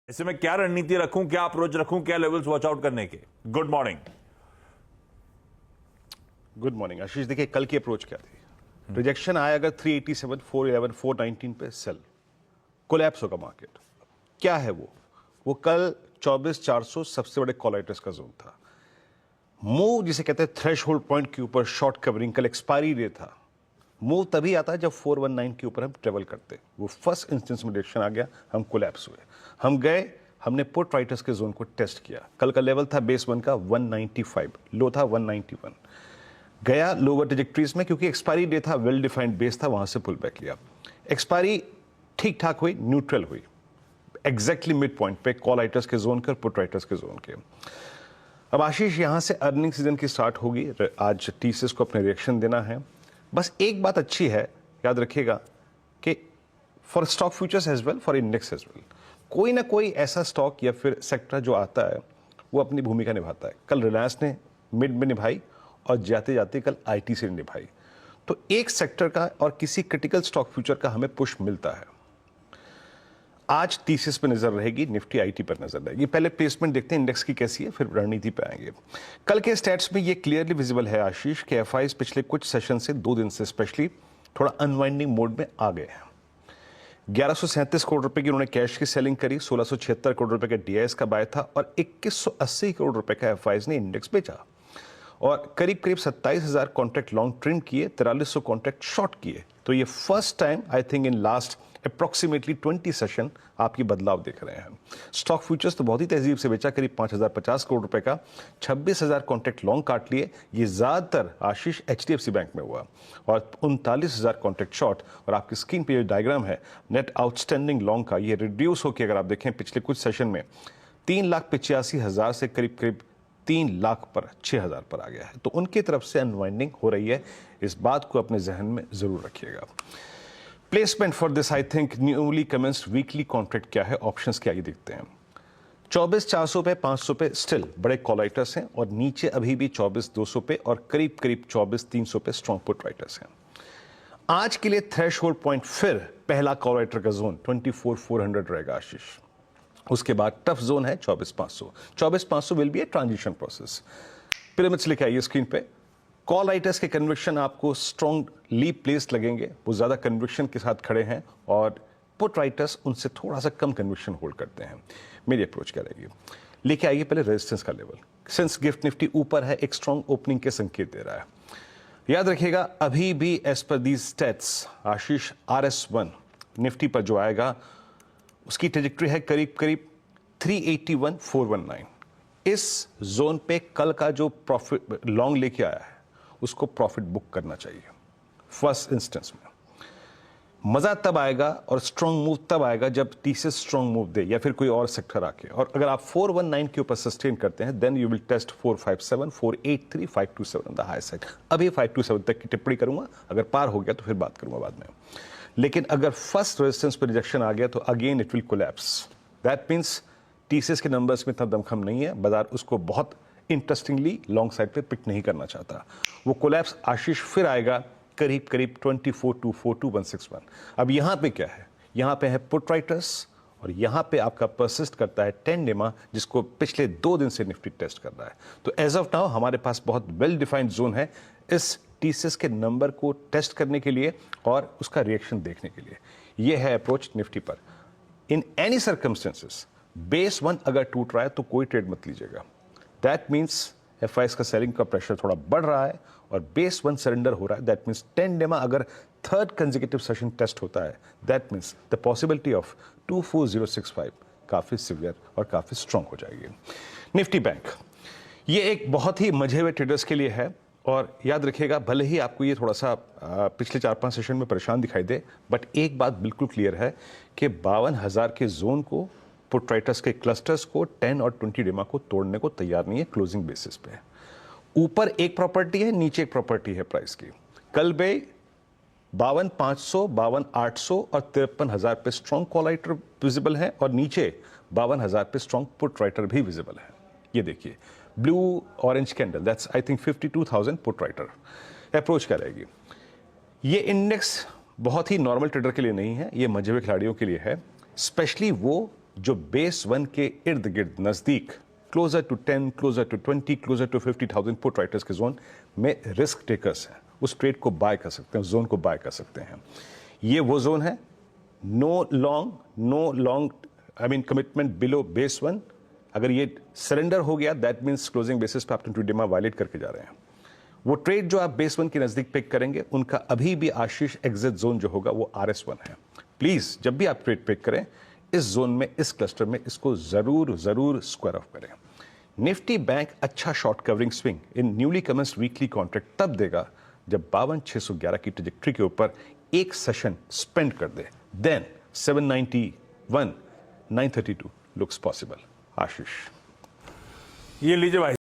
ऐसे में क्या रणनीति रखूं, क्या अप्रोच रखूं, क्या लेवल्स वॉच आउट करने के? Good morning. गुड मॉर्निंग आशीष। देखिए कल की अप्रोच क्या थी? रिजेक्शन आया अगर 387, 411, 419 पे सेल, कोलैप्स होगा मार्केट। क्या है वो कल 24,400 सबसे बड़े कॉलाइटर्स का जोन था। मूव जिसे कहते हैं थ्रेशहोल्ड पॉइंट के ऊपर शॉर्ट कवरिंग, कल एक्सपायरी डे था। मूव तभी आता है जब 419 के ऊपर हम ट्रेवल करते। वो फर्स्ट इंस्टेंस में डिरेक्शन आ गया, हम कोलैप्स हुए। हम गए, हमने पुट राइटर्स के जोन को टेस्ट किया। कल का लेवल था बेस 1 का 195, लो था 191। गया लोअर ट्रेजेक्टरीज में क्योंकि एक्सपायरी डे था, वेल डिफाइंड बेस था, वहां से पुल बैक लिया। एक्सपायरी ठीक ठाक हुई, न्यूट्रल हुई, एग्जैक्टली मिड पॉइंट पे कॉल राइटर्स के जोन के और पुट राइटर्स के जोन के। अब आशीष यहां से अर्निंग सीजन की स्टार्ट होगी। आज टीसीएस को अपने रिएक्शन देना है। बस एक बात अच्छी है, याद रखिएगा कि for stock futures as well, for index as well, कोई ना कोई ऐसा स्टॉक या फिर सेक्टर जो आता है वो अपनी भूमिका निभाता है। कल रिलायंस ने मिड में निभाई और जाते जाते कल आईटीसी ने निभाई। तो एक सेक्टर का और किसी क्रिटिकल स्टॉक फ्यूचर का हमें पुश मिलता है। आज टीसीएस पे नजर रहेगी, निफ्टी आईटी पर नजर रहेगी। पहले प्लेसमेंट देखते हैं इंडेक्स की कैसी है, फिर रणनीति पे आएंगे। कल के स्टैट्स में ये क्लियरली विजिबल है आशीष के एफआईज पिछले कुछ सेशन से 2 दिन से स्पेशली थोड़ा अनवाइंडिंग मोड में आ गए हैं। 1137 करोड़ रुपए की उन्होंने कैश की सेलिंग करी, 1676 करोड़ रुपए का डीआईएस का बाय था और 2180 करोड़ रुपए का एफआईज ने इंडेक्स बेचा और करीब करीब 27,000 कॉन्ट्रैक्ट लॉन्ग ट्रिम किए, 4300 कॉन्ट्रैक्ट शॉर्ट किए। तो ये first time I think in last approximately 20 session आप ये बदलाव देख रहे हैं। स्टॉक फ्यूचर्स तो बहुत ही तहजीब से बेचा, करीब 5,050 करोड़ रुपए का, 26,000 कॉन्ट्रैक्ट लॉन्ग काट लिए। ये ज्यादातर आशीष एचडीएफसी बैंक में हुआ और 39,000 कॉन्ट्रैक्ट शॉर्ट। और आपकी स्क्रीन पे ये डायग्राम है नेट आउटस्टैंडिंग लॉन्ग का, ये रिड्यूस होकर अगर आप देखें पिछले कुछ सेशन में 3,85,000 से करीब करीब 3 लाख पर 6,000 पर आ गया है। तो उनकी तरफ से अनवाइंडिंग हो रही है, इस बात को अपने जहन में जरूर रखिएगा। Placement for this I think newly commenced weekly contract क्या है, ऑप्शंस क्या, ये देखते हैं। 24,400 पे, 500 पे स्टिल बड़े कॉल राइटर्स हैं और नीचे अभी भी 24,200 पे और करीब करीब 24,300 पे स्ट्रॉन्ग पुट राइटर्स हैं। आज के लिए थ्रेशहोल्ड पॉइंट फिर पहला कॉल राइटर का जोन 24,400 रहेगा आशीष। उसके बाद टफ जोन है 24,500। 24,500 will be a transition process. Pyramids लेके आइए स्क्रीन पे। कॉल राइटर्स के कन्विक्शन आपको स्ट्रॉन्गली प्लेस्ड लगेंगे, वो ज्यादा कन्विक्शन के साथ खड़े हैं और पुट राइटर्स उनसे थोड़ा सा कम कन्विक्शन होल्ड करते हैं। मेरी अप्रोच क्या रहेगी? लेके आइए पहले रेजिस्टेंस का लेवल। सिंस गिफ्ट निफ्टी ऊपर है, एक स्ट्रॉन्ग ओपनिंग के संकेत दे रहा है। याद रखिएगा अभी भी as per these states Ashish RS1 Nifty पर जो आएगा उसकी ट्रेजेक्टरी है करीब करीब 381,419। इस जोन पे कल का जो प्रॉफिट लॉन्ग लेके आया है उसको प्रॉफिट बुक करना चाहिए फर्स्ट इंस्टेंस में। मजा तब आएगा और स्ट्रॉन्ग मूव तब आएगा जब टीसीएस स्ट्रॉन्ग मूव दे या फिर कोई और सेक्टर आके। और अगर आप 419 के ऊपर सस्टेन करते हैं then you will test 457, 483, 527 on the high side. अभी 527 तक की टिप्पणी करूंगा, अगर पार हो गया तो फिर बात करूंगा बाद में। लेकिन अगर फर्स्ट रेजिस्टेंस पर रिजेक्शन आ गया तो again it will collapse. That means TCS के नंबर्स में इतना दमखम नहीं है, बाजार उसको बहुत इंटरेस्टिंगली लॉन्ग साइड पे पिक नहीं करना चाहता। वो कोलैप्स आशीष फिर आएगा करीब करीब 24,242,161। अब यहां पे क्या है? यहां पे है पुट राइटर्स और यहां पे आपका परसिस्ट करता है 10 डेमा, जिसको पिछले 2 दिन से निफ्टी टेस्ट कर रहा है। तो एज ऑफ नाउ हमारे पास बहुत वेल डिफाइंड जोन है इस टीसीएस के नंबर को टेस्ट करने के लिए और उसका रिएक्शन देखने के लिए। यह है अप्रोच निफ्टी पर। इन एनी सर्कमस्टेंसेस बेस 1 अगर टूट रहा है तो कोई ट्रेड मत लीजिएगा। दैट मीन्स एफआईएस का सेलिंग का प्रेशर थोड़ा बढ़ रहा है और बेस 1 सरेंडर हो रहा है। दैट मीन्स 10 डेमा अगर थर्ड कंसेक्यूटिव सेशन टेस्ट होता है that means the possibility of 24,065 काफी सिवियर और काफी स्ट्रांग हो जाएगी। निफ्टी बैंक ये एक बहुत ही मजे हुए ट्रेडर्स के लिए है और याद रखिएगा भले ही आपको ये थोड़ा सा पिछले 4-5 सेशन में परेशान दिखाई दे, बट एक बात बिल्कुल क्लियर है कि 52,000 के जोन को पुट राइटर्स के क्लस्टर्स को 10 और 20 डेमा को तोड़ने को तैयार नहीं है क्लोजिंग बेसिस पे। ऊपर एक प्रॉपर्टी है, नीचे एक प्रॉपर्टी है प्राइस की। कल बे 52,500, 52,800 और 53,000 पे स्ट्रॉन्ग कॉल राइटर विजिबल है और नीचे 52,000 पे स्ट्रॉन्ग पुट राइटर भी विजिबल है। ये देखिए blue orange candle, that's I think 52,000 put writer. Approach क्या रहेगी? ये इंडेक्स बहुत ही नॉर्मल ट्रेडर के लिए नहीं है, ये मजे हुए खिलाड़ियों के लिए है, स्पेशली वो जो बेस 1 के इर्द गिर्द नजदीक closer to 10, closer to 20, closer to 50,000 put writers के जोन में रिस्क टेकर्स हैं, उस ट्रेड को बाय कर सकते हैं, जोन को बाय कर सकते हैं। ये वो जोन है, no long I mean commitment below base 1। अगर ये सरेंडर हो गया दैट मीन्स क्लोजिंग बेसिस पे आप 20 डिमा वायलेट करके जा रहे हैं। वो ट्रेड जो आप बेस 1 के नजदीक पिक करेंगे उनका अभी भी आशीष एग्जिट जोन जो होगा वो RS1 है। प्लीज जब भी आप ट्रेड पिक करें इस जोन में, इस क्लस्टर में, इसको जरूर स्क्वायर ऑफ करें। निफ्टी बैंक अच्छा short covering swing in newly commenced weekly contract तब देगा जब 52,611 की ट्रैजेक्टरी के ऊपर एक सेशन स्पेंड कर दे, देन 791 932 लुक्स पॉसिबल। आशीष, ये लीजिए भाई।